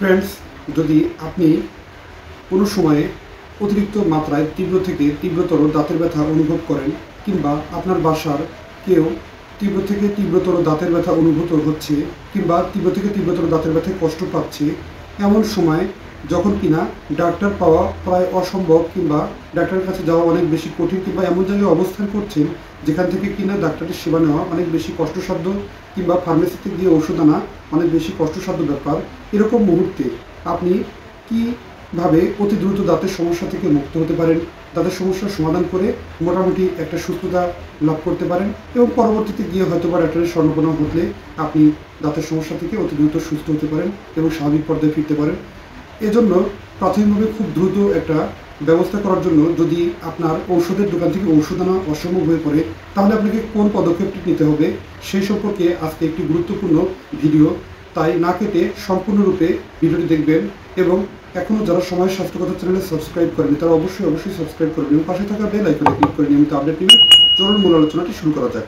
Friends, যদি আপনি কোনো সময়ে অতিরিক্ত মাত্রায় তীব্র থেকে তীব্রতর দাঁতের ব্যথা অনুভব করেন, কিংবা আপনার বাসার কেউ তীব্র থেকে তীব্রতর দাঁতের ব্যথা অনুভূত হচ্ছে, কিংবা তীব্র থেকে তীব্রতর দাঁতের ব্যথায় কষ্ট পাচ্ছে, এমন সময় যখন কিনা ডাক্তার পাওয়া প্রায় অসম্ভব, কিংবা ডাক্তারের কাছে যাওয়া অনেক বেশি কঠিন, কিংবা এমন জায়গায় অবস্থান করছেন যেখান থেকে কিনা ডাক্তারের সেবা নেওয়া অনেক বেশি কষ্টসাধ্য, কিংবা ফার্মেসিতে গিয়ে ওষুধ আনা অনেক বেশি কষ্টসাধ্য ব্যাপার, এরকম মুহূর্তে আপনি কীভাবে অতি দ্রুত দাঁতের সমস্যা থেকে মুক্ত হতে পারেন, দাঁতের সমস্যার সমাধান করে মোটামুটি একটা সুস্থতা লাভ করতে পারেন, এবং পরবর্তীতে গিয়ে হয়তো বা ডাক্তারের শরণাপন্ন হলে আপনি দাঁতের সমস্যা থেকে অতি দ্রুত সুস্থ হতে পারেন এবং স্বাভাবিক পর্যায়ে ফিরতে পারেন। এজন্য প্রাথমিকভাবে খুব দ্রুত একটা ব্যবস্থা করার জন্য, যদি আপনার ঔষধের দোকান থেকে ঔষধ আনা অসম্ভব হয়ে পড়ে, তাহলে আপনাকে কোন পদক্ষেপটি নিতে হবে সেই সম্পর্কে আজকে একটি গুরুত্বপূর্ণ ভিডিও। তাই না কেটে সম্পূর্ণরূপে ভিডিওটি দেখবেন, এবং এখনও যারা সময় স্বাস্থ্য কথা চ্যানেলে সাবস্ক্রাইব করেনি তারা অবশ্যই সাবস্ক্রাইব করবেন এবং পাশে থাকা বেল আইকনে ক্লিক করে নিয়মিত আপডেট নেবেন। চলুন মূল আলোচনাটি শুরু করা যাক।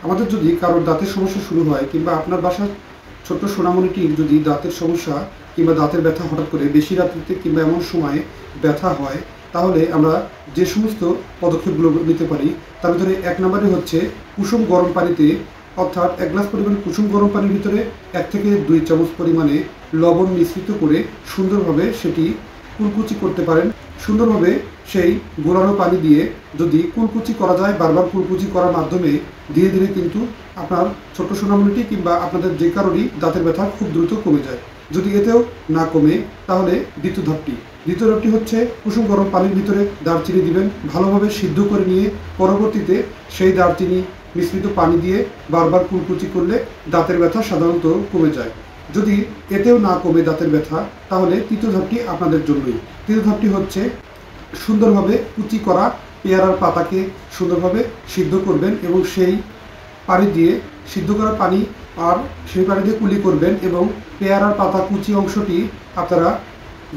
আমাদের যদি কারোর দাঁতের সমস্যা শুরু হয়, কিংবা আপনার বাসার ছোট্ট সোনামণিটির যদি দাঁতের সমস্যা কিংবা দাঁতের ব্যথা হঠাৎ করে বেশি রাত্রিতে কিংবা এমন সময়ে ব্যথা হয়, তাহলে আমরা যে সমস্ত পদক্ষেপগুলো নিতে পারি তার ভিতরে 1 নম্বরে হচ্ছে কুসুম গরম পানিতে, অর্থাৎ 1 গ্লাস পরিমাণ কুসুম গরম পানির ভিতরে 1 থেকে 2 চামচ পরিমাণে লবণ মিশ্রিত করে সুন্দরভাবে সেটি কুলকুচি করতে পারেন। সুন্দরভাবে সেই গোলানো পানি দিয়ে যদি কুলকুচি করা যায়, বারবার কুলকুচি করার মাধ্যমে ধীরে ধীরে কিন্তু আপনার ছোট্ট সোনামণিটি কিংবা আপনাদের যে কারোরই দাঁতের ব্যথা খুব দ্রুত কমে যায়। যদি এতেও না কমে, তাহলে দ্বিতীয় ধাপটি হচ্ছে কুসুম গরম পানির ভিতরে দারচিনি দিবেন, ভালোভাবে সিদ্ধ করে নিয়ে পরবর্তীতে সেই দারচিনি মিশ্রিত পানি দিয়ে বারবার কুলকুচি করলে দাঁতের ব্যথা সাধারণত কমে যায়। যদি এতেও না কমে দাঁতের ব্যথা, তাহলে তৃতীয় ধাপটি আপনাদের জন্যই। তৃতীয় ধাপটি হচ্ছে সুন্দরভাবে কুচি করা পেয়ারার পাতাকে সুন্দরভাবে সিদ্ধ করবেন, এবং সেই পানি দিয়ে সিদ্ধ করা পানি আর সেই পানি দিয়ে কুলি করবেন, এবং পেয়ারার পাতা কুচি অংশটি আপনারা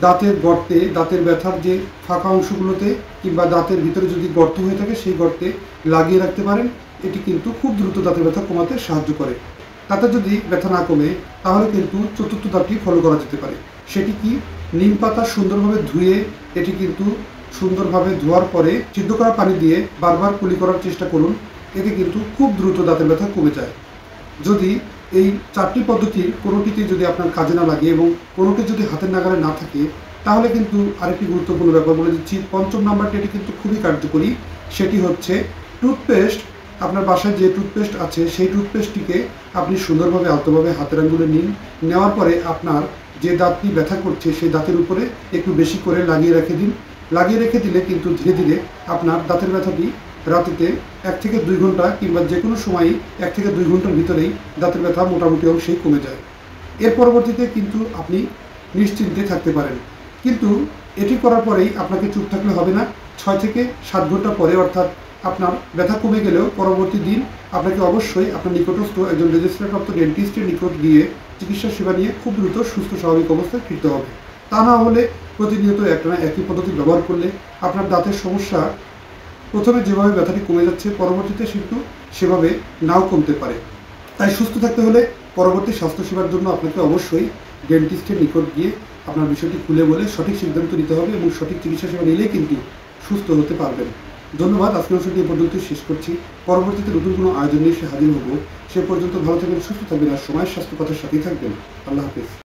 দাঁতের গর্তে, দাঁতের ব্যথার যে ফাঁকা অংশগুলোতে কিংবা দাঁতের ভিতরে যদি গর্ত হয়ে থাকে সেই গর্তে লাগিয়ে রাখতে পারেন। এটি কিন্তু খুব দ্রুত দাঁতের ব্যথা কমাতে সাহায্য করে। তাতে যদি ব্যথা না কমে, তাহলে কিন্তু চতুর্থ ধাপটি ফলো করা যেতে পারে। সেটি কি? নিম পাতা সুন্দরভাবে ধুয়ে, এটি কিন্তু সুন্দরভাবে ধোয়ার পরে সিদ্ধ করা পানি দিয়ে বারবার কুলি করার চেষ্টা করুন। এতে কিন্তু খুব দ্রুত দাঁতের ব্যথা কমে যায়। যদি এই 4টি পদ্ধতির কোনোটিতে যদি আপনার কাজে না লাগে এবং কোনোটি যদি হাতের নাগালে না থাকে, তাহলে কিন্তু আরেকটি গুরুত্বপূর্ণ ব্যাপার বলে দিচ্ছি। 5ম নাম্বারটি, এটি কিন্তু খুবই কার্যকরী। সেটি হচ্ছে টুথপেস্ট। আপনার বাসায় যে টুথপেস্ট আছে সেই টুথপেস্টটিকে আপনি সুন্দরভাবে আলতোভাবে হাতের আঙ্গুলে নিন। নেওয়ার পরে আপনার যে দাঁতটি ব্যথা করছে সেই দাঁতের উপরে একটু বেশি করে লাগিয়ে রেখে দিন। লাগিয়ে রেখে দিলে কিন্তু ধীরে ধীরে আপনার দাঁতের ব্যথাটি রাতিতে 1 থেকে 2 ঘন্টা কিংবা যে কোনো সময়ই 1 থেকে 2 ঘন্টার ভিতরেই দাঁতের ব্যথা মোটামুটি অংশেই কমে যায়। এর পরবর্তীতে কিন্তু আপনি নিশ্চিন্তে থাকতে পারেন। কিন্তু এটি করার পরেই আপনাকে চুপ থাকলে হবে না। 6 থেকে 7 ঘন্টা পরে, অর্থাৎ আপনার ব্যথা কমে গেলেও পরবর্তী দিন আপনাকে অবশ্যই আপনার নিকটস্থ একজন রেজিস্ট্রারপ্রাপ্ত ডেন্টিস্টের নিকট গিয়ে চিকিৎসা সেবা নিয়ে খুব দ্রুত সুস্থ স্বাভাবিক অবস্থায় ফিরতে হবে। তা না হলে প্রতিনিয়ত একটানা একই পদ্ধতি ব্যবহার করলে আপনার দাঁতের সমস্যা প্রথমে যেভাবে ব্যথাটি কমে যাচ্ছে, পরবর্তীতে কিন্তু সেভাবে নাও কমতে পারে। তাই সুস্থ থাকতে হলে পরবর্তী স্বাস্থ্যসেবার জন্য আপনাকে অবশ্যই ডেন্টিস্টের নিকট গিয়ে আপনার বিষয়টি খুলে বলে সঠিক সিদ্ধান্ত নিতে হবে, এবং সঠিক চিকিৎসা সেবা নিলেই কিন্তু সুস্থ হতে পারবেন। ধন্যবাদ। আজকের অংশটি এ পর্যন্তই শেষ করছি। পরবর্তীতে নতুন কোনো আয়োজন নিয়ে এসে হাজির হব। সে পর্যন্ত ভালো থাকবেন, সুস্থ থাকবেন, আর সময় স্বাস্থ্য কথার সাথেই থাকবেন। আল্লাহ হাফেজ।